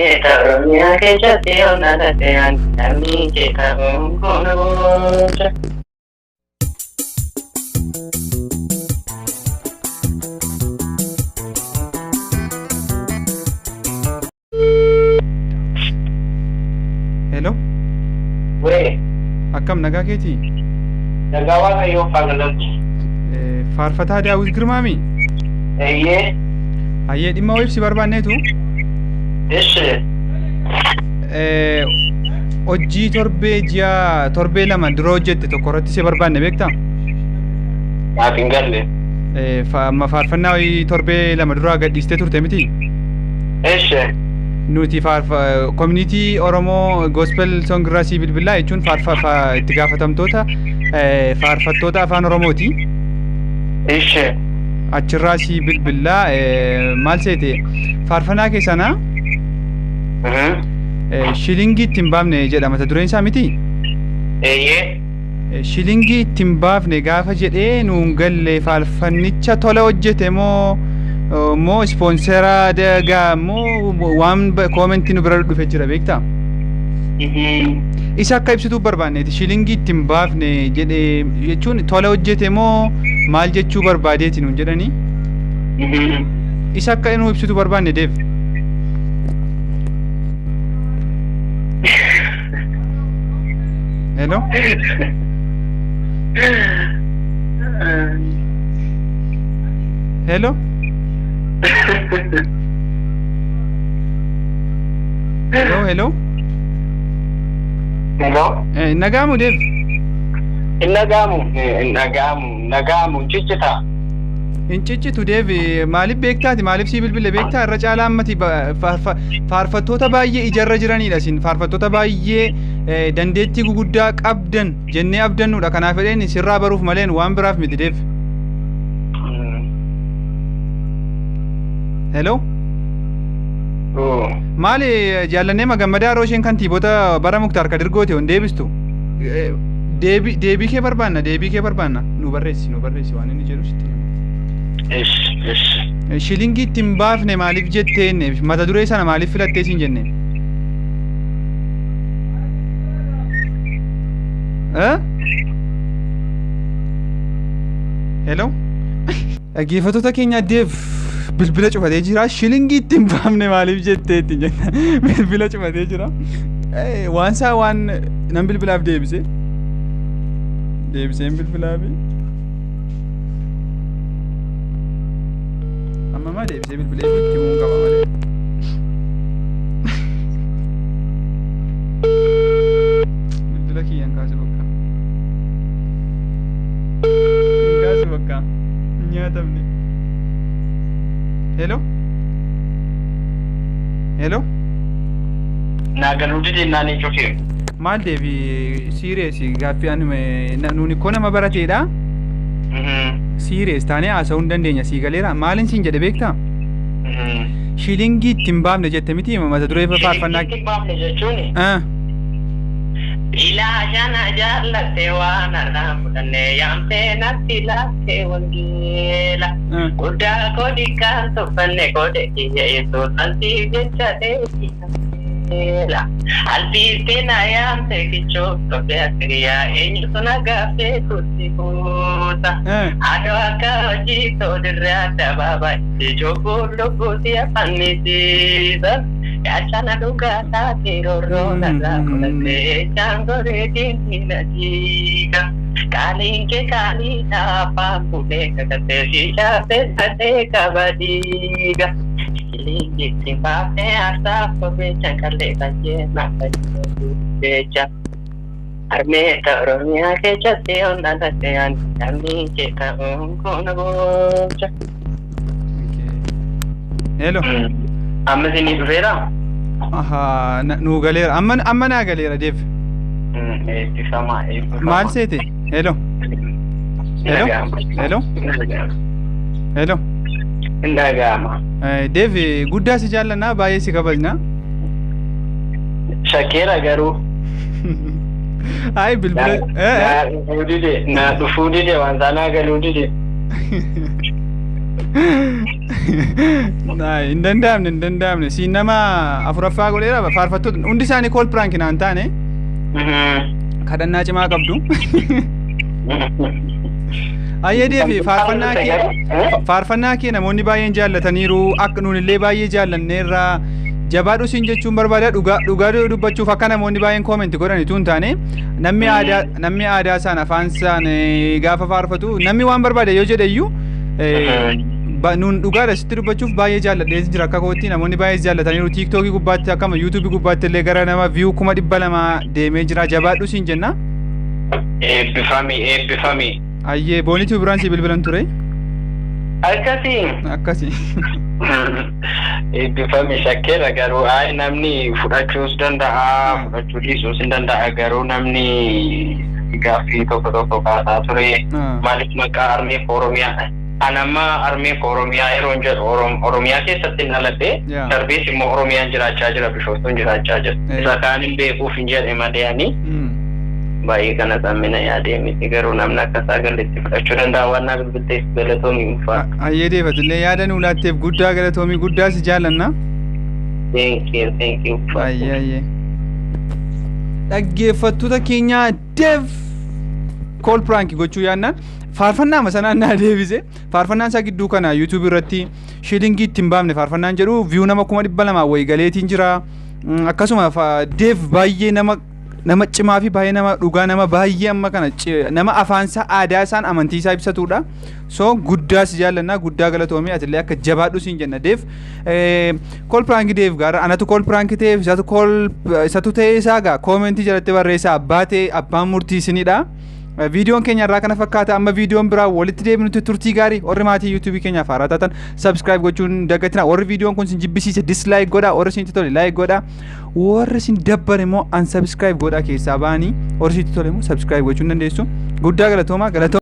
Oromiyaa keessatti onnaa tateen namni jedhamu kun gocha. Hello. Wee. Akkam nagaa keetii? Nagaa waaqayyoo faagalatti. Faarfataa Daawit Girmaami? Eeyyee. Hayyee dhimma ibsi barbaanneetu? Hojii torbee lama dura hojjette tokko irratti si barbaanne beektaa? Naaf hin galle. Faarfannaa torbee lama dura gadhiistee turte miti? Nuti community Oromoo Gospel Song irraa si bilbilaa jechuun itti gaafatamtoota faarfattoota afaan Oromooti. Achirraa si bilbilaa maal seete faarfannaa keessanaa shilingii ittiin baafne jedha mata dureen isaa miti? Eeyyee. Shilingii ittiin baafne gaafa jedhee nuun galle faarfannicha tola hojjete moo ispoonseraa dagaa moo waan koomentii nu bira dhufe jira beektaa? Isa akka ibsituu barbaanneeti shilingii ittiin baafne jedhee jechuun tola hojjete moo maal jechuu barbaadeeti nuun jedhanii? Isa akka nu ibsituu barbaanne deef. Hello? Hello? Hello? Nagaamu Dev? Nagaamu ciccita. Hin ciccitu Dev maaliif beektaati maaliif si bilbile beektaa irra caalaa ammati faarfattoota baay'ee ijarra jiranidha isin faarfattoota baay'ee dandeettii guguddaa qabdan jennee abdannuudha kanaaf jedheen sirraa baruuf maleen waan biraaf miti Dev. Hello? Maali jaallannee magammadaa rooshen kantiibota bara Muktaar Kadirgoote on deebistu? Deebii kee barbaanna nu barreessi waan inni jedhu sitti. Shilingii ittiin baafne maaliif jetteen mata duree sana maaliif filattee siin jenne? Hello? Dhaggeeffattoota keenya Deev bilbila cufatee jira. Shilingii ittiin baafne maaliif jetteetti jenna. Bilbila cufatee jira. Waan nan bilbilaaf deebiseen bilbilaafi. Amma deebisee bilbilee itti muun qaba malee. Bilbila kiyyaan kaase bakka. Nyaatamne. Hello? Naagaluu didee naanii cufee. Maal deebi siiriyeesi gaaffii nuuni koo nama barateedha. Siiriyees taanee haasa'uu hin dandeenya sii galeera maalin siin jedhe beektaa? Shilingii ittiin baafne jette miti mata duree faarfannaa. Shilingii ittiin baafne jechuun. Ilaashaan jaallattee waan har'aan fudhannee yaamtee natti laattee wangeela. Guddaa koodii kan tuffanne koodee kiyya yesuus ansiif jecha dheedhiisameela. Alfiiftee na yaamtee kichoo toftee akkiriyaa eenyutu na gaaffee kutti kuuta. Adoo akka hojii toodirree adda baabaa itti jobbuu lubbuuti afannisiisa. Yachana duga taatee roona laafuudhee jaangoree diinina jiga. Kaaliinke kaaliidhaa paampulee kakatee shiishaatee sadee kabadiiga. Shilingii ittiin baafnee aarsaaf kophee canqallee baay'ee naaffachiisuu jecha. Harmeeta Oromiyaa keessatti onnaa tateen namni jedhamu kun gocha. Hello. Amma isinii dhufeera? Nu galeera. Amma naa galeera Deev. Eebbifamaa. Maal seete? Hello? Indagaama. Deev guddaa si jaallannaa baay'ee si kabajna. Shakkeera garuu. Ay bilbila. Na dhufuu dide waan sanaa galuu dide. hin danda'amne siin nama afuraffaa godheera faarfattoota hundi isaanii kool piraank naan taane kadhannaa cimaa qabdu. Ayyadee fi faarfannaa kee namoonni baay'een jaallataniiru akka nuun illee baay'ee jaallanneerra jabaadhu siin jechuun barbaada dhugaa dubbachuuf akka namoonni baay'een koomenti godhanitu hin taane namni aadaa isaan afaan isaan gaafa faarfatu namni waan barbaade yoo jedhe iyyuu nuun dhugaadha sitti dubbachuuf baay'ee jaalladhee jira akka kootti namoonni baay'ee jaallataniiru tiiktookii gubbaatti akkama yuutuubii gubbaatti illee gara nama viyuu 200,000 deemee jira jabaadhu siin jenna. Eebbifamii. Ayyee boonitii biraan si bilbilan ture. Akkasii. Eebbifamii shakkeera garuu namni fudhachuus danda'a fudhachuu dhiisuus hin danda'a garuu namni gaaffii tokko kaasaa ture maaliif maqaa armee Oromiyaa anamma armee Oromiyaa yeroo jedhu Oromiyaa keessatti dhaladhe darbees immoo Oromiyaan jiraachaa jira Bishooftuun jiraachaa jira isa kaanin beekuuf hin jedhe madeeyanii baay'ee kana sammina yaadee miti garuu namni akkasaa galleetti fudhachuu danda'a waan naaf bilbilteef galatoomii ulfaa. Ayyee deefatullee yaada nuu laatteef guddaa galatoomii guddaa si jaallanna. Thank you. Ayyee. Dhaggeeffattoota keenyaa dev kool piraank gochuu yaadnaan faarfannaa sanaan naa deebise faarfannaan isaa gidduu kana yuutuubii irratti shilingii ittiin baafne faarfannaan jedhu viyuu nama 200,000 wayii galeetiin jira akkasuma dev baay'ee nama cimaa fi baay'ee nama dhugaa nama baay'ee amma kana nama afaansaa aadaa isaan amantii isaa ibsatudha so guddaa si jaallannaa guddaa galatoomii atillee akka jabaadhu siin jenna deef kool piraank deef gaara anatu kool piraank ta'eef isatu ta'ee isaa gaa koomentii jalatti barreessaa abbaan murtii isinidha. Viidiyoon keenya irraa kana fakkaata amma viidiyoon biraa walitti deebinutti turtii gaarii warri maatii yuutuubii keenyaaf haaraa taatan subscribe gochuun dagatina warri viidiyoon kun sin jibbisiise dislike godha warri sin tole like godha warri sin dabbare immoo unsubscribe godha keessaa baanii warri sin tole immoo subscribe gochuun dandeessu guddaa galatoomaa